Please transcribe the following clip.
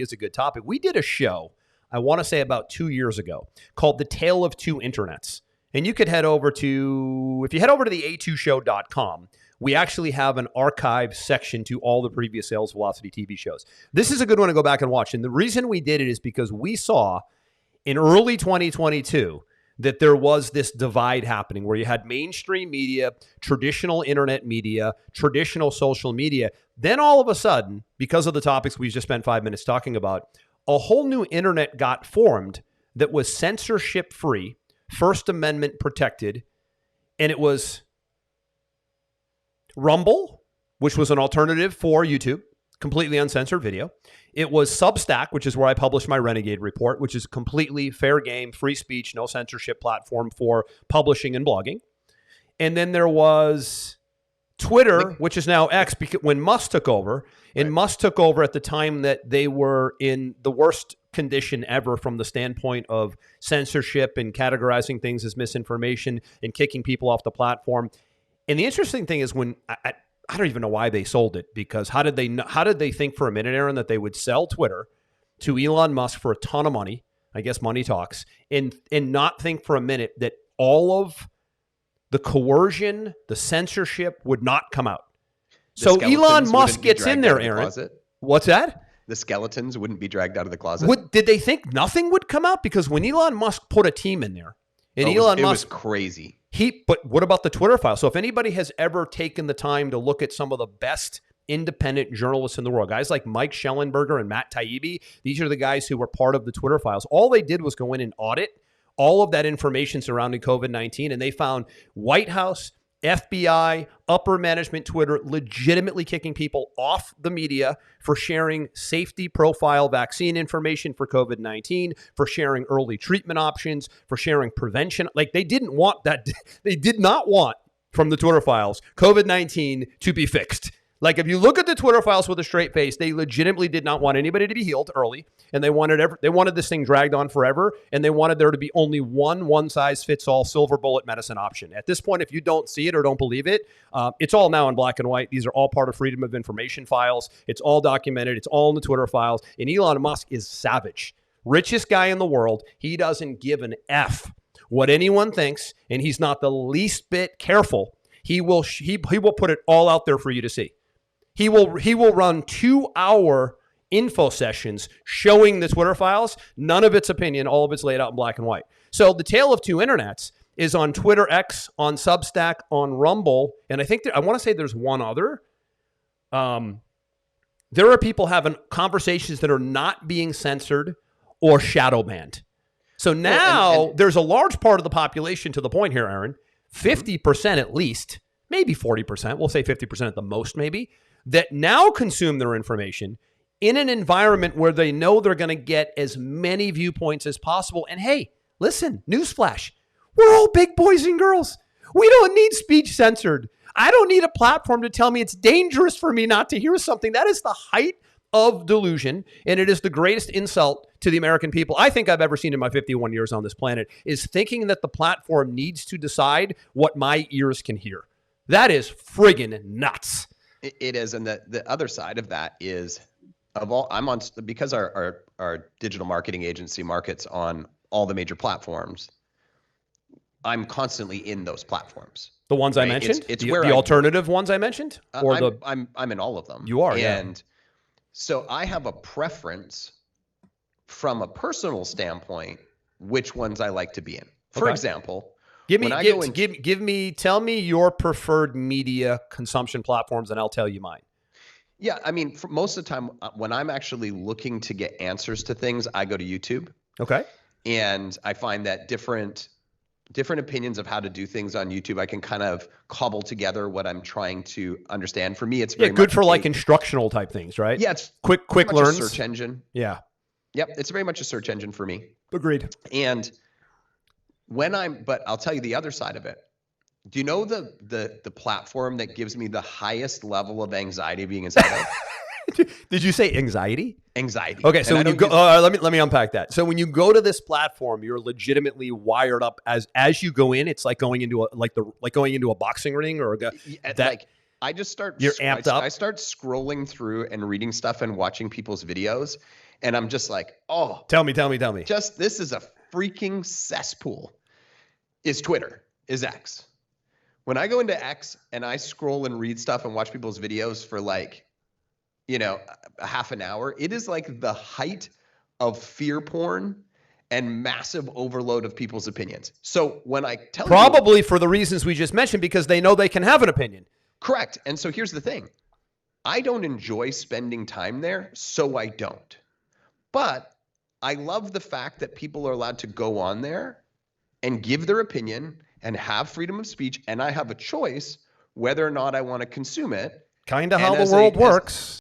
is a good topic. We did a show, I want to say about 2 years ago, called The Tale of Two Internets. And you could head over to, if you head over to the a2show.com, we actually have an archive section to all the previous Sales Velocity TV shows. This is a good one to go back and watch. And the reason we did it is because we saw in early 2022 that there was this divide happening where you had mainstream media, traditional internet media, traditional social media. Then all of a sudden, because of the topics we just spent 5 minutes talking about, a whole new internet got formed that was censorship-free, First Amendment protected, and it was Rumble, which was an alternative for YouTube, completely uncensored video. It was Substack, which is where I published my Renegade Report, which is completely fair game, free speech, no censorship platform for publishing and blogging. And then there was Twitter, which is now X, because when Musk took over, and Musk took over at the time that they were in the worst condition ever from the standpoint of censorship and categorizing things as misinformation and kicking people off the platform. And the interesting thing is when I don't even know why they sold it, because how did they think for a minute, Aaron, that they would sell Twitter to Elon Musk for a ton of money? I guess money talks, and not think for a minute that all of the coercion, the censorship would not come out. So Elon Musk gets in there, Aaron. What's that? The skeletons wouldn't be dragged out of the closet. Did they think nothing would come out? Because when Elon Musk put a team in there, and it was crazy. But what about the Twitter file? So if anybody has ever taken the time to look at some of the best independent journalists in the world, guys like Mike Schellenberger and Matt Taibbi, these are the guys who were part of the Twitter files. All they did was go in and audit all of that information surrounding COVID-19, and they found White House, FBI, upper management Twitter legitimately kicking people off the media for sharing safety profile vaccine information for COVID-19, for sharing early treatment options, for sharing prevention. Like they didn't want that. They did not want from the Twitter files COVID-19 to be fixed. Like if you look at the Twitter files with a straight face, they legitimately did not want anybody to be healed early, and they wanted this thing dragged on forever, and they wanted there to be only one size fits all silver bullet medicine option. At this point, if you don't see it or don't believe it, it's all now in black and white. These are all part of Freedom of Information files. It's all documented. It's all in the Twitter files. And Elon Musk is savage, richest guy in the world. He doesn't give an F what anyone thinks, and he's not the least bit careful. He will put it all out there for you to see. He will run 2-hour info sessions showing the Twitter files. None of it's opinion. All of it's laid out in black and white. So the Tale of Two Internets is on Twitter X, on Substack, on Rumble, and I want to say there's one other. There are people having conversations that are not being censored or shadow banned. So now there's a large part of the population, to the point here, Aaron, 50% at least, maybe 40%, we'll say 50% at the most maybe, that now consume their information in an environment where they know they're going to get as many viewpoints as possible. And hey, listen, newsflash, we're all big boys and girls. We don't need speech censored. I don't need a platform to tell me it's dangerous for me not to hear something. That is the height of delusion, and it is the greatest insult to the American people I think I've ever seen in my 51 years on this planet, is thinking that the platform needs to decide what my ears can hear. That is friggin' nuts. It is, and the other side of that is, because our digital marketing agency markets on all the major platforms. I'm constantly in those platforms. The ones I mentioned, it's the where alternative ones I mentioned, or I'm in all of them. You are, and so I have a preference from a personal standpoint which ones I like to be in. For example. Tell me your preferred media consumption platforms, and I'll tell you mine. Yeah, I mean, for most of the time, when I'm actually looking to get answers to things, I go to YouTube. Okay. And I find that different opinions of how to do things on YouTube, I can kind of cobble together what I'm trying to understand. For me, it's very good for like instructional type things, right? Yeah, it's quick learns. A search engine. Yeah. Yep, it's very much a search engine for me. Agreed. And but I'll tell you the other side of it. Do you know the platform that gives me the highest level of anxiety being inside of? Did you say anxiety? Anxiety. Okay, so when you go, let me unpack that. So when you go to this platform, you're legitimately wired up as you go in. It's like going into a boxing ring or I just start. You're amped up. I start scrolling through and reading stuff and watching people's videos, And I'm just like, oh, Tell me. just this is a freaking cesspool. Is Twitter, is X. When I go into X and I scroll and read stuff and watch people's videos for like, a half an hour, it is like the height of fear porn and massive overload of people's opinions. So when I tell Probably for the reasons we just mentioned, because they know they can have an opinion. Correct. And so here's the thing. I don't enjoy spending time there, so I don't. But I love the fact that people are allowed to go on there and give their opinion and have freedom of speech, and I have a choice whether or not I want to consume it. Kind of how the world works.